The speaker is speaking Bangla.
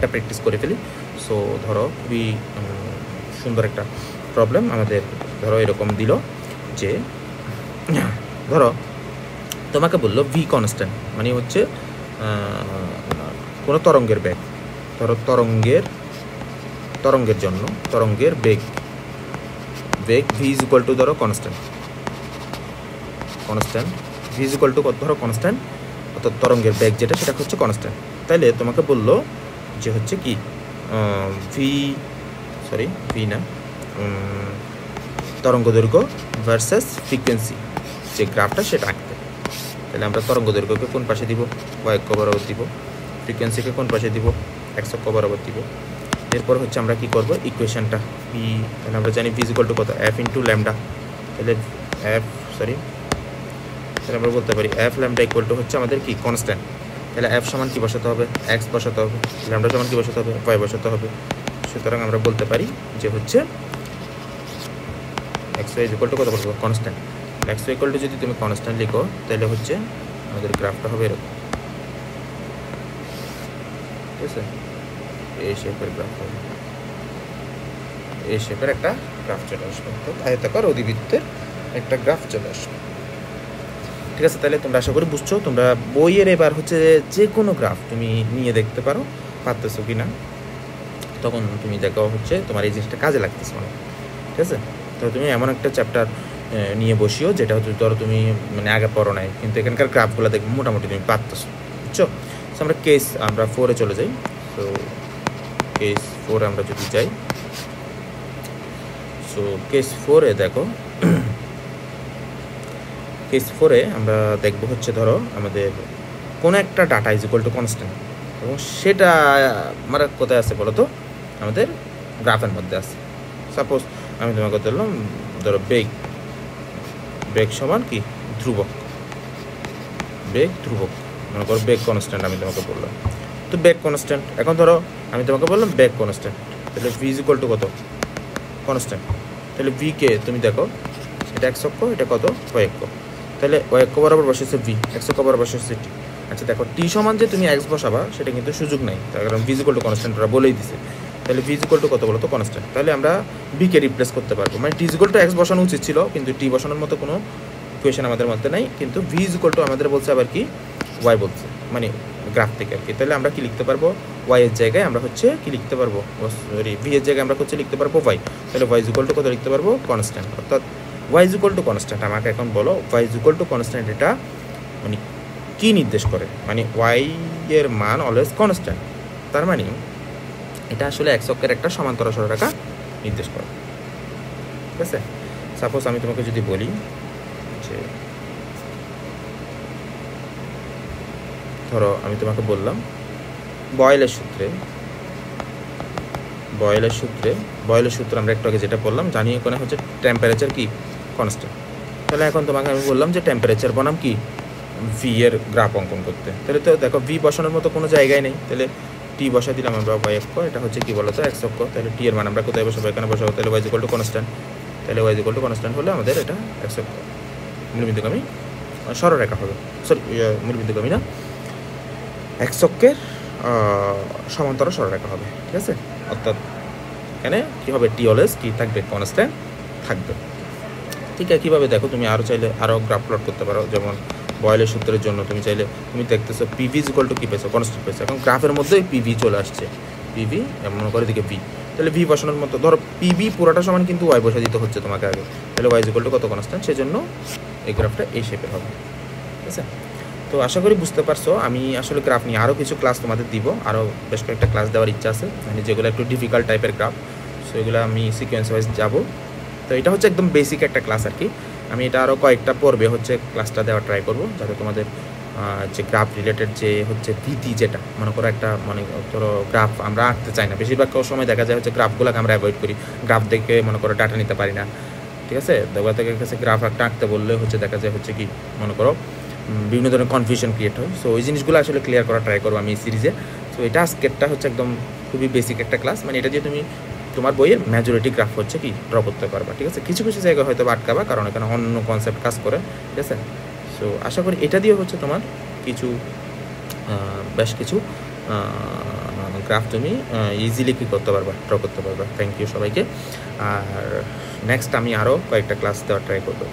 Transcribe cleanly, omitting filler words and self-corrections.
একটা প্র্যাকটিস করে ফেলি। সো ধরো খুবই সুন্দর একটা প্রবলেম আমাদের ধরো এরকম দিল যে ধরো তোমাকে বললো ভি কনস্ট্যান্ট, মানে হচ্ছে কোনো তরঙ্গের বেগ, ধরো তরঙ্গের জন্য তরঙ্গের বেগ ভি ইজ ইকুয়াল টু ধরো constant V is equal two ধরো কনস্ট্যান্ট, অর্থাৎ তরঙ্গের বেগ যেটা সেটা হচ্ছে কনস্ট্যান্ট। তাইলে তোমাকে বললো যে হচ্ছে কি ভি না তরঙ্গ দৈর্ঘ্য ভার্সেস ফ্রিকোয়েন্সি যে গ্রাফটা সেটা আঁকতে। তাহলে আমরা তরঙ্গ দৈর্ঘ্যকে কোন পাশে দিব, y অক্ষ বরাবর দিব, ফ্রিকোয়েন্সিকে কোন পাশে দিব, x অক্ষ বরাবর দিব। এরপর হচ্ছে আমরা কি করব, ইকুয়েশনটা ভি, তাহলে আমরা জানি ভি ইকুয়াল টু কত, এফ ইন্টু ল্যামডা। তাহলে তাহলে আমরা বলতে পারি এফ ল্যামডা ইকুয়াল টু হচ্ছে আমাদের কি কনস্ট্যান্ট। তাহলে এফ সমান কি বসাতে হবে, এক্স বসাতে হবে, ল্যামডা সমান কি বসাতে হবে, ওয়াই বসাতে হবে। সুতরাং আমরা বলতে পারি যে হচ্ছে এক্স ওয়াই ইকুয়াল টু কত বলবো, constant. X Y equal to যদি তুমি কনস্ট্যান্ট লিখো তাহলে হচ্ছে আমাদের গ্রাফটা হবে এরকম, ঠিক আছে, এই শেপের গ্রাফ হবে, এই শেপের একটা গ্রাফ চলে আসবে, আয়তাকার অধিবৃত্তের একটা গ্রাফ চলে আসবে, ঠিক আছে। তাহলে তোমরা আশা করি বুঝছো। তোমরা বইয়ের এবার হচ্ছে যে কোনো গ্রাফ তুমি নিয়ে দেখতে পারো, পারতেছো কি না, তখন তুমি দেখো হচ্ছে তোমার এই জিনিসটা কাজে লাগতেছে মানে, ঠিক আছে। তো তুমি এমন একটা চ্যাপ্টার নিয়ে বসিও যেটা হচ্ছে ধরো তুমি মানে আগে পড়ো নাই, কিন্তু এখানকার গ্রাফগুলো দেখবে মোটামুটি তুমি পারতেছো, বুঝছো। তো আমরা আমরা 4-এ চলে যাই। তো কেস 4 আমরা যদি যাই, সো কেস 4-এ দেখো, কেস 4-এ আমরা দেখবো হচ্ছে ধরো আমাদের কোনো একটা data is equal to constant, এবং সেটা আমরা কোথায় আছে বলো তো, আমাদের গ্রাফের মধ্যে আছে। সাপোজ আমি তোমাকে বললাম ধরো বেগ সমান কি ধ্রুবক, মনে করো বেগ কনস্ট্যান্ট আমি তোমাকে বললাম, তো বেগ কনস্ট্যান্ট। এখন ধরো আমি তোমাকে বললাম বেগ কনস্ট্যান্ট, তাহলে ভি ইজ ইকুয়াল টু কত, কনস্ট্যান্ট। তাহলে ভি কে তুমি দেখো, এটা এক্স অক্ষ, এটা কত ওয়াই অক্ষ, তাহলে ওয়াই অক্ষ বরাবর বসেছে ভি, এক্স অক্ষ বরাবর বসেছে টি। আচ্ছা দেখো টি সমান যে তুমি এক্স বসাবা সেটা কিন্তু সুযোগ নাই, তার কারণ V is equal to constant ওরা বলেই দিছে। তাহলে ভি ইজ ইকুয়াল টু কত বলো তো, কনস্ট্যান্ট। তাহলে আমরা বি কে রিপ্লেস করতে পারবো, মানে টি ইজ ইকুয়াল টু এক্স বসানো উচিত ছিল, কিন্তু টি বসানোর মতো কোনো ইকুয়েশন আমাদের মধ্যে নাই, কিন্তু ভি ইজ ইকুয়াল টু আমাদের বলছে আবার কি ওয়াই বলছে, মানে গ্রাফ থেকে আর কি। তাহলে আমরা কি লিখতে পারবো, ওয়াই এর জায়গায় আমরা হচ্ছে কি লিখতে পারবো, সরি ভি এর জায়গায় আমরা হচ্ছে লিখতে পারবো ওয়াই। তাহলে ওয়াই ইজ ইকুয়াল টু কত লিখতে পারবো, কনস্ট্যান্ট। অর্থাৎ Y is equal to constant, আমাকে এখন বলো Y is equal to constant এটা মানে কি নির্দেশ করে, মানে ওয়াই এর মান অলওয়েজ কনস্ট্যান্ট, তার মানে এটা আসলে এক্স অক্ষের একটা সমান্তরাল সরলরেখা নির্দেশ করে, ঠিক আছে। সাপোজ আমি তোমাকে যদি বলি যে ধরো আমি তোমাকে বললাম বয়েলের সূত্রে আমরা একটু আগে যেটা বললাম, জানি এখানে হচ্ছে টেম্পারেচার কি কনস্ট্যান্ট। তাহলে এখন তোমাকে আমি বললাম যে টেম্পারেচার বনাম কি ভি এর গ্রাফ অঙ্কন করতে। তাহলে তো দেখো ভি বসানোর মতো কোনো জায়গায় নেই, তাহলে টি বসা দিলাম আমরা ওয়াই অক্ষ, এটা হচ্ছে কি বলতো এক্স অক্ষ। তাহলে টি এর মান আমরা কোথায় বসাবো, এখানে বসাবো। তাহলে ওয়াই ইকুয়াল টু কনস্ট্যান্ট, তাহলে ওয়াই ইকুয়াল টু কনস্ট্যান্ট হলে আমাদের এটা এক্স অক্ষ মূলবিন্দুগামী সরলরেখা হবে, সরি মূলবিন্দুগামী না, এক্স অক্ষের সমান্তরাল সরলরেখা হবে, ঠিক আছে। অর্থাৎ এখানে কী হবে, টি অলওয়েজ কি থাকবে, কনস্ট্যান্ট থাকবে। ঠিক আছে, কীভাবে দেখো তুমি আরও চাইলে আরও গ্রাফ প্লট করতে পারো, যেমন বয়েলের সূত্রের জন্য তুমি চাইলে তুমি দেখতেছো পিভি ইকুয়াল টু কী পেয়েছো, কনস্ট্যান্ট পেয়েছো। এখন গ্রাফের মধ্যেই পিভি চলে আসছে, পিভি মনে করে দিকে ভি, তাহলে ভি বসানোর মতো ধরো পিভি পুরোটা সমান কিন্তু ওয়াই বসা দিতে হচ্ছে তোমাকে আগে, তাহলে ওয়াই ইকুয়াল টু কত কনস্ট্যান্ট, সেজন্য এই গ্রাফটা এই শেপের হবে, ঠিক আছে। তো আশা করি বুঝতে পারছো। আমি আসলে গ্রাফ নিয়ে আরও কিছু ক্লাস তোমাদের দিব, আরও বেশ কয়েকটা ক্লাস দেওয়ার ইচ্ছা আছে, মানে যেগুলো একটু ডিফিকাল্ট টাইপের গ্রাফ, সো এগুলো আমি সিকোয়েন্স ওয়াইজ যাবো। তো এটা হচ্ছে একদম বেসিক একটা ক্লাস আর কি। আমি এটা আরও কয়েকটা পর্বে হচ্ছে ক্লাসটা দেওয়ার ট্রাই করবো, যাতে তোমাদের যে গ্রাফ রিলেটেড যে হচ্ছে ভীতি, যেটা মনে করো একটা মনে ধরো গ্রাফ আমরা আঁকতে চাই না, বেশিরভাগ সময় দেখা যায় হচ্ছে গ্রাফগুলোকে আমরা অ্যাভয়েড করি, গ্রাফ দেখে মনে করো ডাটা নিতে পারি না, ঠিক আছে। দেওয়া থেকে কাছে গ্রাফ একটা আঁকতে বললে হচ্ছে দেখা যায় হচ্ছে কি মনে করো বিভিন্ন ধরনের কনফিউশন ক্রিয়েট হয়। সো ওই জিনিসগুলো আসলে ক্লিয়ার করার ট্রাই করবো আমি এই সিরিজে। সো এটা আজকেরটা হচ্ছে একদম খুবই বেসিক একটা ক্লাস, মানে এটা দিয়ে তুমি তোমার বইয়ের মেজরিটি গ্রাফ হচ্ছে কি ড্র করতে পারবা, ঠিক আছে। কিছু কিছু জায়গায় হয়তো আটকাবা, কারণ এখানে অন্য কনসেপ্ট কাজ করে, ঠিক আছে। সো আশা করি এটা দিয়ে হচ্ছে তোমার কিছু বেশ কিছু গ্রাফ তুমি ইজিলি কী করতে পারবা, ড্র করতে পারবা। থ্যাংক ইউ সবাইকে। আর নেক্সট আমি আরও কয়েকটা ক্লাস দেওয়ার ট্রাই করবো।